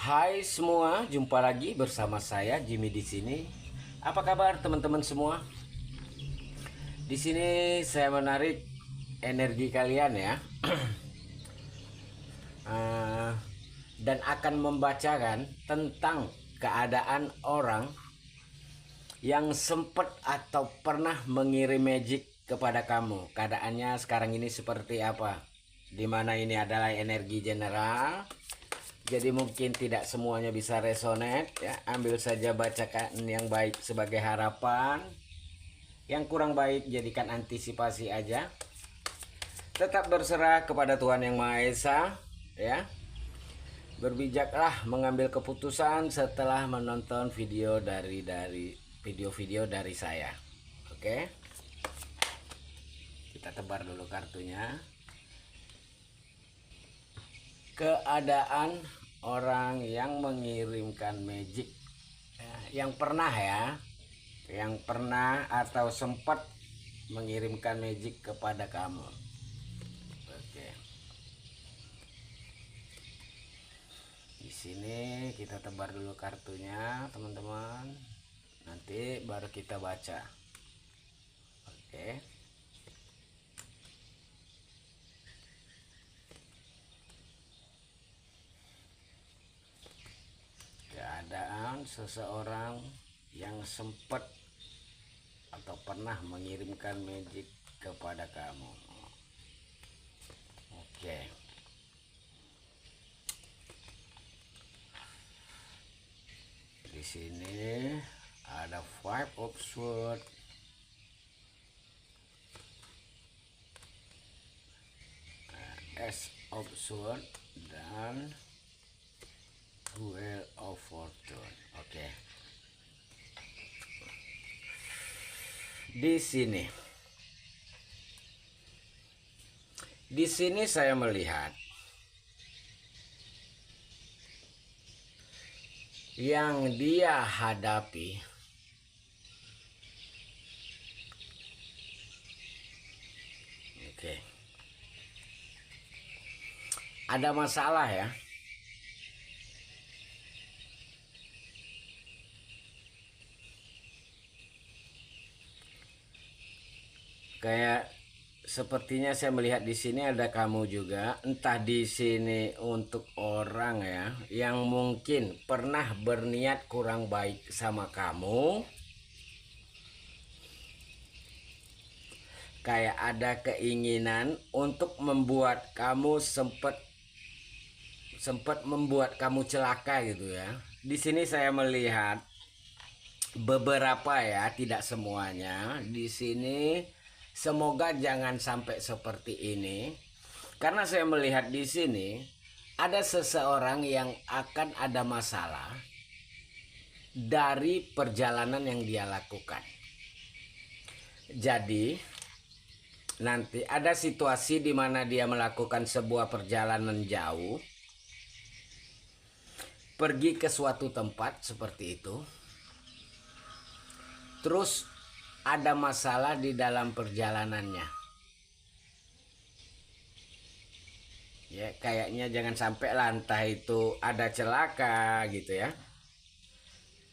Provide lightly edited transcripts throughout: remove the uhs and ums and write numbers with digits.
Hai semua, jumpa lagi bersama saya Jimmy di sini. Apa kabar teman-teman semua? Di sini saya menarik energi kalian ya. Eh, dan akan membacakan tentang keadaan orang yang sempat atau pernah mengirim magic kepada kamu. Keadaannya sekarang ini seperti apa? Dimana ini adalah energi general. Jadi mungkin tidak semuanya bisa resonate ya. Ambil saja bacakan yang baik sebagai harapan. Yang kurang baik jadikan antisipasi aja. Tetap berserah kepada Tuhan Yang Maha Esa ya. Berbijaklah mengambil keputusan setelah menonton video dari video-video dari saya. Oke. Kita tebar dulu kartunya. Keadaan orang yang mengirimkan magic yang pernah atau sempat mengirimkan magic kepada kamu. Oke. Di sini kita tebar dulu kartunya, teman-teman. Nanti baru kita baca. Oke. Keadaan seseorang yang sempat atau pernah mengirimkan magic kepada kamu. Oke. Di sini ada Five of Swords, Ace of Swords, dan Wheel of Fortune. Oke. Di sini saya melihat yang dia hadapi ada masalah ya. Kayak sepertinya saya melihat di sini ada kamu juga. Entah di sini untuk orang ya yang mungkin pernah berniat kurang baik sama kamu. Kayak ada keinginan untuk membuat kamu sempat membuat kamu celaka gitu ya. Di sini saya melihat beberapa ya, tidak semuanya. Di sini semoga jangan sampai seperti ini. Karena saya melihat di sini ada seseorang yang akan ada masalah dari perjalanan yang dia lakukan. Jadi nanti ada situasi di mana dia melakukan sebuah perjalanan jauh, pergi ke suatu tempat seperti itu. Terus ada masalah di dalam perjalanannya. Ya, kayaknya jangan sampai lah entah itu ada celaka gitu ya.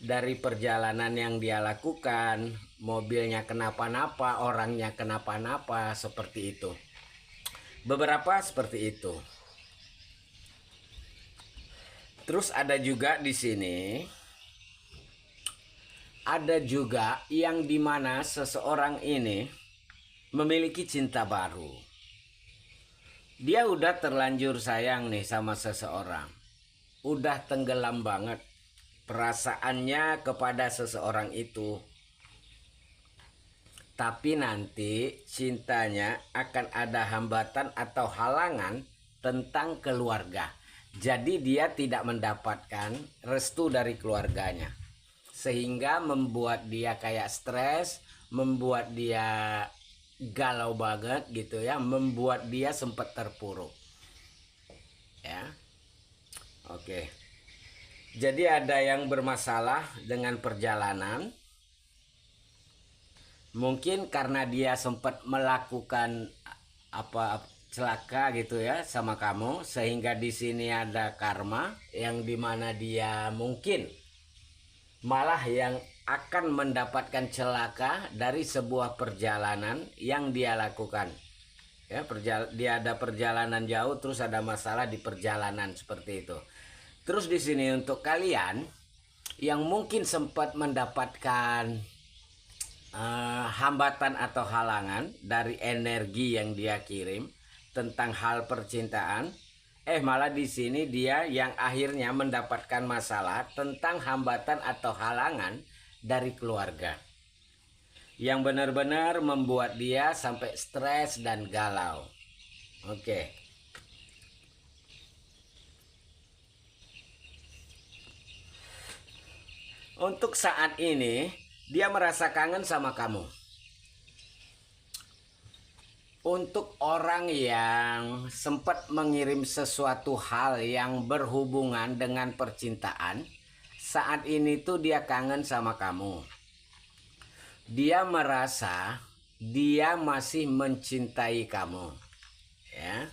Dari perjalanan yang dia lakukan, mobilnya kenapa-napa, orangnya kenapa-napa, seperti itu. Beberapa seperti itu. Terus ada juga di sini, ada juga yang dimana seseorang ini memiliki cinta baru. Dia udah terlanjur sayang nih sama seseorang. Udah tenggelam banget perasaannya kepada seseorang itu. Tapi nanti cintanya akan ada hambatan atau halangan tentang keluarga. Jadi dia tidak mendapatkan restu dari keluarganya. Sehingga membuat dia kayak stres, membuat dia galau banget gitu ya, membuat dia sempat terpuruk. Ya. Oke. Jadi ada yang bermasalah dengan perjalanan. Mungkin karena dia sempat melakukan celaka gitu ya sama kamu, sehingga di sini ada karma yang dimana dia mungkin malah yang akan mendapatkan celaka dari sebuah perjalanan yang dia lakukan. Ya, dia ada perjalanan jauh, terus ada masalah di perjalanan seperti itu. Terus di sini untuk kalian yang mungkin sempat mendapatkan hambatan atau halangan dari energi yang dia kirim tentang hal percintaan, malah di sini dia yang akhirnya mendapatkan masalah tentang hambatan atau halangan dari keluarga yang benar-benar membuat dia sampai stres dan galau. Oke. Untuk saat ini dia merasa kangen sama kamu. Untuk orang yang sempat mengirim sesuatu hal yang berhubungan dengan percintaan, saat ini tuh dia kangen sama kamu. Dia merasa dia masih mencintai kamu. Ya.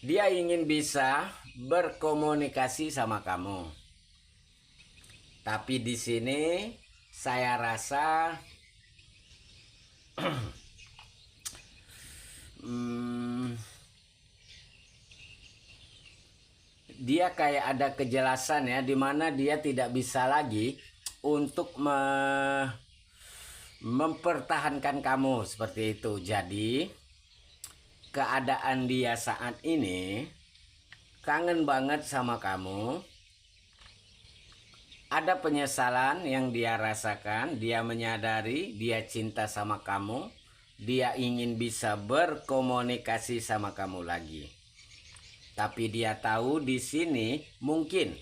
Dia ingin bisa berkomunikasi sama kamu. Tapi di sini saya rasa dia kayak ada kejelasan ya, dimana dia tidak bisa lagi untuk mempertahankan kamu seperti itu. Jadi keadaan dia saat ini kangen banget sama kamu. Ada penyesalan yang dia rasakan, dia menyadari dia cinta sama kamu, dia ingin bisa berkomunikasi sama kamu lagi. Tapi dia tahu di sini mungkin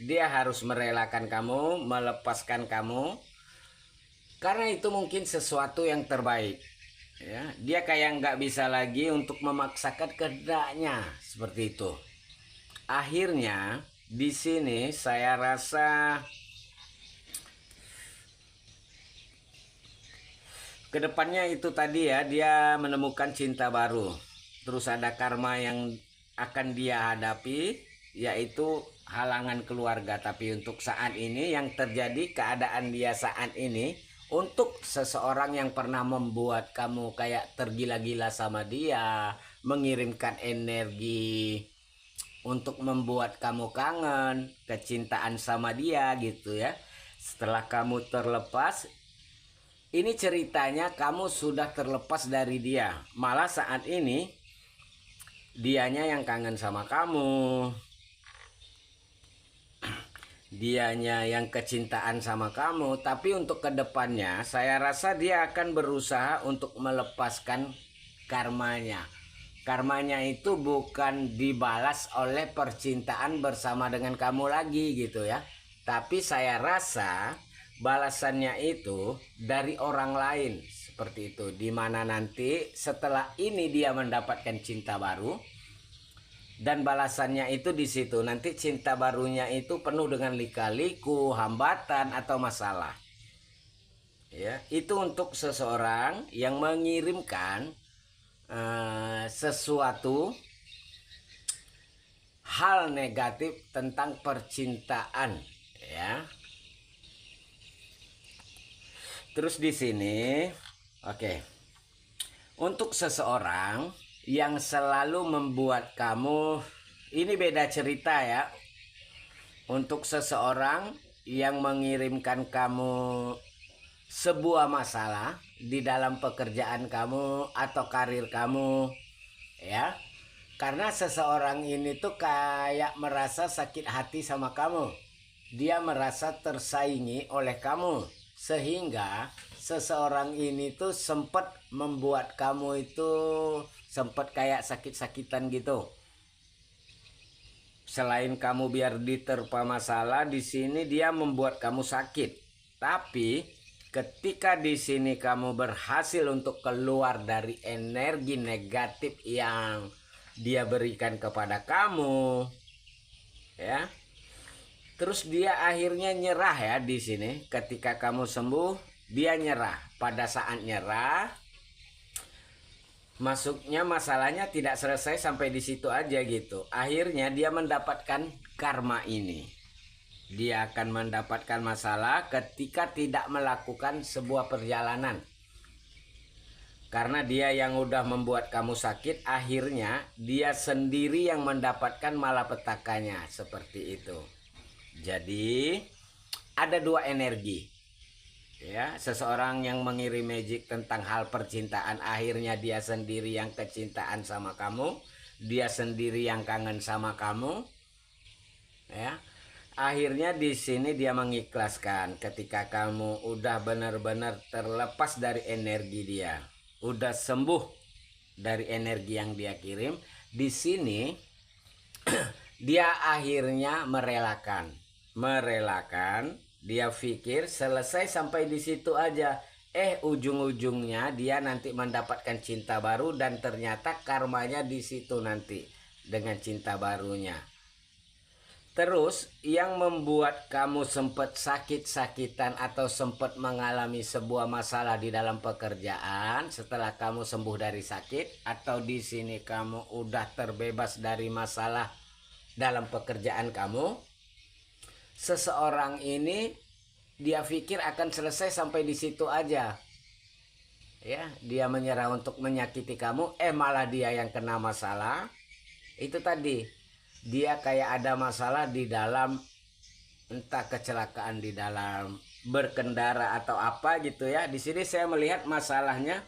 dia harus merelakan kamu, melepaskan kamu, karena itu mungkin sesuatu yang terbaik. Ya, dia kayak nggak bisa lagi untuk memaksakan kehendaknya seperti itu. Akhirnya di sini saya rasa kedepannya itu tadi ya, dia menemukan cinta baru. Terus ada karma yang akan dia hadapi, yaitu halangan keluarga. Tapi untuk saat ini yang terjadi, keadaan dia saat ini, untuk seseorang yang pernah membuat kamu kayak tergila-gila sama dia, mengirimkan energi untuk membuat kamu kangen, kecintaan sama dia gitu ya. Setelah kamu terlepas, ini ceritanya kamu sudah terlepas dari dia. Malah saat ini dianya yang kangen sama kamu. Dianya yang kecintaan sama kamu. Tapi untuk kedepannya saya rasa dia akan berusaha untuk melepaskan karmanya. Karmanya itu bukan dibalas oleh percintaan bersama dengan kamu lagi gitu ya. Tapi saya rasa balasannya itu dari orang lain seperti itu. Dimana nanti setelah ini dia mendapatkan cinta baru. Dan balasannya itu di situ. Nanti cinta barunya itu penuh dengan lika-liku, hambatan atau masalah. Ya, itu untuk seseorang yang mengirimkan sesuatu hal negatif tentang percintaan ya. Terus di sini oke. Untuk seseorang yang selalu membuat kamu, ini beda cerita ya. Untuk seseorang yang mengirimkan kamu sebuah masalah di dalam pekerjaan kamu atau karir kamu ya, karena seseorang ini tuh kayak merasa sakit hati sama kamu, dia merasa tersaingi oleh kamu, sehingga seseorang ini tuh sempat membuat kamu itu sempat kayak sakit-sakitan gitu. Selain kamu biar diterpa masalah, di sini dia membuat kamu sakit. Tapi ketika di sini kamu berhasil untuk keluar dari energi negatif yang dia berikan kepada kamu, ya, terus dia akhirnya nyerah ya di sini. Ketika kamu sembuh, dia nyerah. Pada saat nyerah, masuknya masalahnya tidak selesai sampai di situ aja gitu. Akhirnya dia mendapatkan karma ini. Dia akan mendapatkan masalah ketika tidak melakukan sebuah perjalanan. Karena dia yang udah membuat kamu sakit, akhirnya dia sendiri yang mendapatkan malapetakannya. Seperti itu. Jadi ada dua energi. Ya, seseorang yang mengirim magic tentang hal percintaan, akhirnya dia sendiri yang kecintaan sama kamu, dia sendiri yang kangen sama kamu. Ya. Akhirnya di sini dia mengikhlaskan ketika kamu udah benar-benar terlepas dari energi dia, udah sembuh dari energi yang dia kirim. Di sini dia akhirnya merelakan. Dia pikir selesai sampai di situ aja. Ujung-ujungnya dia nanti mendapatkan cinta baru dan ternyata karmanya di situ nanti dengan cinta barunya. Terus yang membuat kamu sempat sakit-sakitan atau sempat mengalami sebuah masalah di dalam pekerjaan setelah kamu sembuh dari sakit, atau di sini kamu udah terbebas dari masalah dalam pekerjaan kamu, seseorang ini dia pikir akan selesai sampai di situ aja. Ya, dia menyerah untuk menyakiti kamu, malah dia yang kena masalah. Itu tadi. Dia kayak ada masalah di dalam, entah kecelakaan di dalam berkendara atau apa gitu ya. Di sini saya melihat masalahnya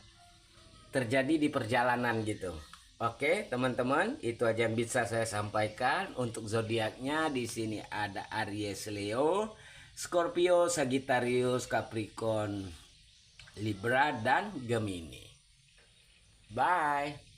terjadi di perjalanan gitu. Oke, teman-teman, itu aja yang bisa saya sampaikan untuk zodiaknya. Di sini ada Aries, Leo, Scorpio, Sagittarius, Capricorn, Libra dan Gemini. Bye.